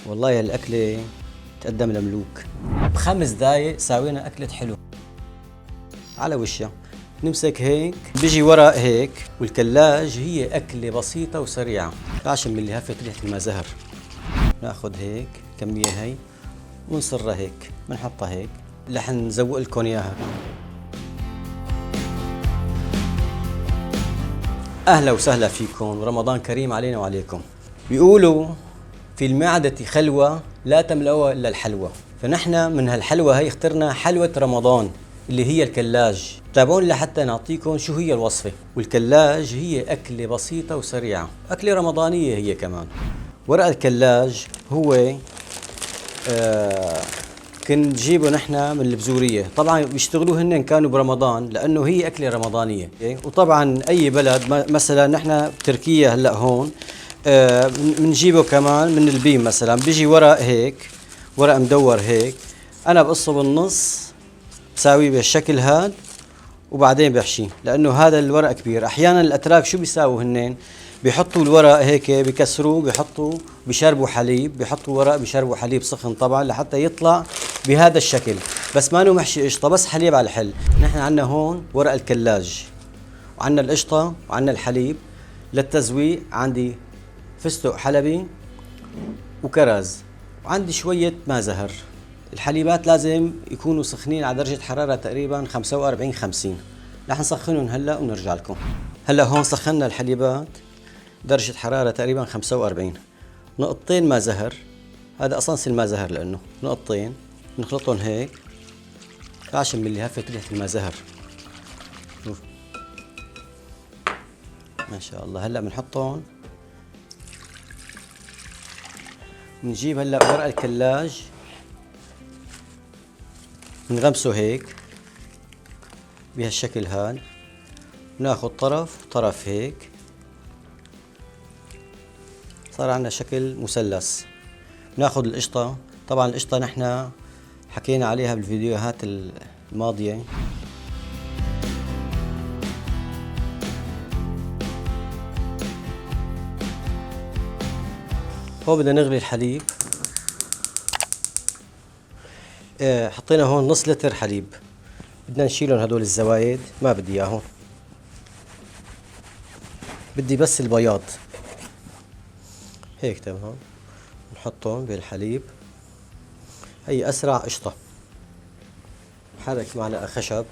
والله الأكلة تقدم لملوك. ب5 دقايق ساوينا أكلة حلو على وشها. نمسك هيك بيجي ورق هيك، والكلاج هي أكلة بسيطة وسريعة. عشان من اللي هفت ريحة الماء زهر. ناخذ هيك كمية هي ونصرها هيك، بنحطها هيك رح نزوق لكم إياها. أهلا وسهلا فيكم، رمضان كريم علينا وعليكم. بيقولوا في المعدة خلوة لا تملأها إلا الحلوى، فنحن من هالحلوى هي اخترنا حلوة رمضان اللي هي الكلاج. تابعون لحتى نعطيكم شو هي الوصفة. والكلاج هي أكلة بسيطة وسريعة، أكلة رمضانية هي كمان. ورق الكلاج هو كنا نجيبه نحن من البزورية، طبعا بيشتغلوه هن كانوا برمضان لأنه هي أكلة رمضانية. وطبعا أي بلد مثلا نحن بتركيا هلأ هون بنجيبه كمان من البيم. مثلا بيجي ورق هيك، ورق مدور هيك، أنا بقصه بالنص بساويه بالشكل هاد وبعدين بحشيه، لأنه هذا الورق كبير. أحيانا الأتراك شو بيساووا هنين؟ بيحطوا الورق هيك بكسروه، بيحطوا بشربوا حليب، بيحطوا ورق بشربوا حليب سخن طبعا لحتى يطلع بهذا الشكل، بس ما نو محشي قشطه، بس حليب على الحل. نحن عندنا هون ورق الكلاج وعندنا القشطه وعندنا الحليب. للتزويق عندي فستق حلبي وكرز، وعندي شويه ماء زهر. الحليبات لازم يكونوا سخنين على درجه حراره تقريبا 45-50. رح نسخنهم هلا ونرجع لكم. هلا هون سخنا الحليبات درجة حرارة تقريبا 45. نقطتين ماء زهر، هذا أصنص الماء زهر لأنه نقطتين نخلطهم هيك عشان من اللي هفت ريحة الماء زهر. شوف ما شاء الله. هلا بنحطهم، بنجيب هلا ورق الكلاج بنغمسه هيك بهالشكل هاد، بناخذ طرف وطرف هيك، صار عندنا شكل مثلث. بناخذ القشطة، طبعا القشطة نحن حكينا عليها بالفيديوهات الماضية. هون بدنا نغلي الحليب. حطينا هون نص لتر حليب، بدنا نشيلهم هدول الزوايد، ما بدي اياهم، بدي بس البياض هيك. تمام، نحطهم بالحليب. هي أسرع قشطة. نحرك معلقة خشب.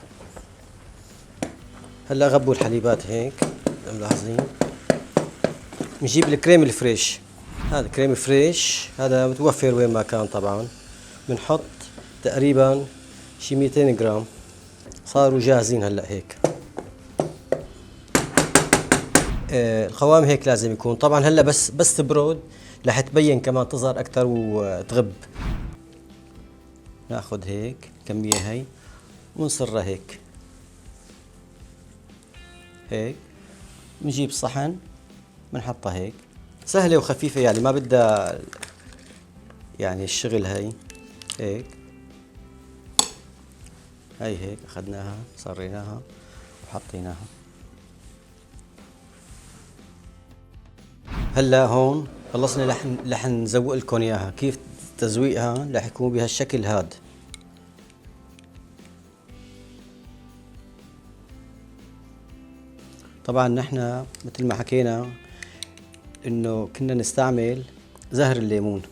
هلا غبوا الحليبات هيك ملاحظين. نجيب الكريم الفريش، هذا كريم فريش، هذا متوفر وين ما كان طبعا. بنحط تقريبا شي 200 جرام، صاروا جاهزين هلا هيك. القوام هيك لازم يكون. طبعا هلا بس تبرد رح تبين كمان، تظهر اكثر وتغب. ناخذ هيك كمية هي ونصرها هيك هيك. بنجيب صحن بنحطها هيك، سهلة وخفيفة يعني، ما بدها يعني الشغل. هي هيك، هي هيك اخذناها صريناها وحطيناها. هلا هون خلصنا، رح نزوق لكم اياها. كيف تزويقها؟ رح يكون بهالشكل هاد. طبعا نحن مثل ما حكينا انه كنا نستعمل زهر الليمون،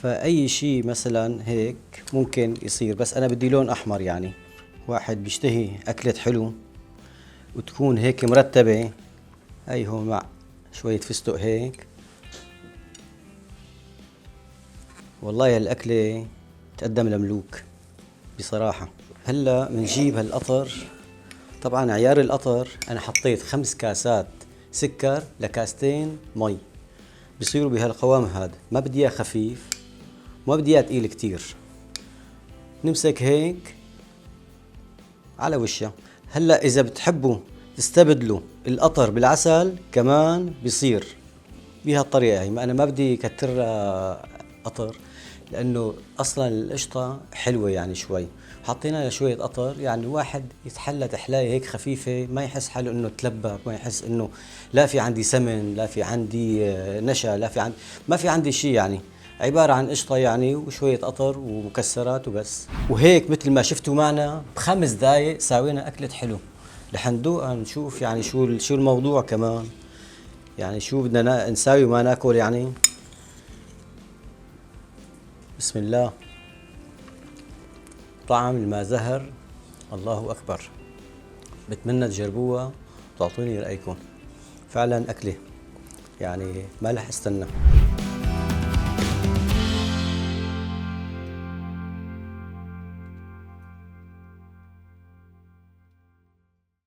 فاي شيء مثلا هيك ممكن يصير، بس انا بدي لون احمر. يعني واحد بيشتهي اكلة حلو وتكون هيك مرتبة. هي هون مع شوية فستق هيك. والله هالأكلة تقدم لملوك بصراحة. هلا بنجيب هالقطر. طبعا عيار القطر أنا حطيت 5 كاسات سكر لكاستين مي، بصيروا بهالقوام هذا. ما بدي اياه خفيف، ما بدي اياه تقيل كتير. نمسك هيك على وشها. هلا إذا بتحبوا تستبدلوا القطر بالعسل كمان بيصير بهالطريقة هي. أنا ما بدي كتر قطر لأنه أصلا القشطة حلوة يعني شوي. حطينا لها شوية قطر، يعني الواحد يتحلى تحلاية هيك خفيفة، ما يحس حاله إنه تلبك، ما يحس إنه لا في عندي سمن، لا في عندي نشا، لا في عندي، ما في عندي شيء يعني. عبارة عن قشطة يعني وشوية قطر ومكسرات وبس. وهيك مثل ما شفتوا معنا ب5 دقايق ساوينا أكلة حلو. رح ندوقها نشوف يعني شو الموضوع كمان، يعني شو بدنا نساوي وما ناكل يعني. بسم الله. طعم الماء زهر، الله أكبر. بتمنى تجربوها وتعطوني رأيكم. فعلا أكلة يعني ما رح استنى.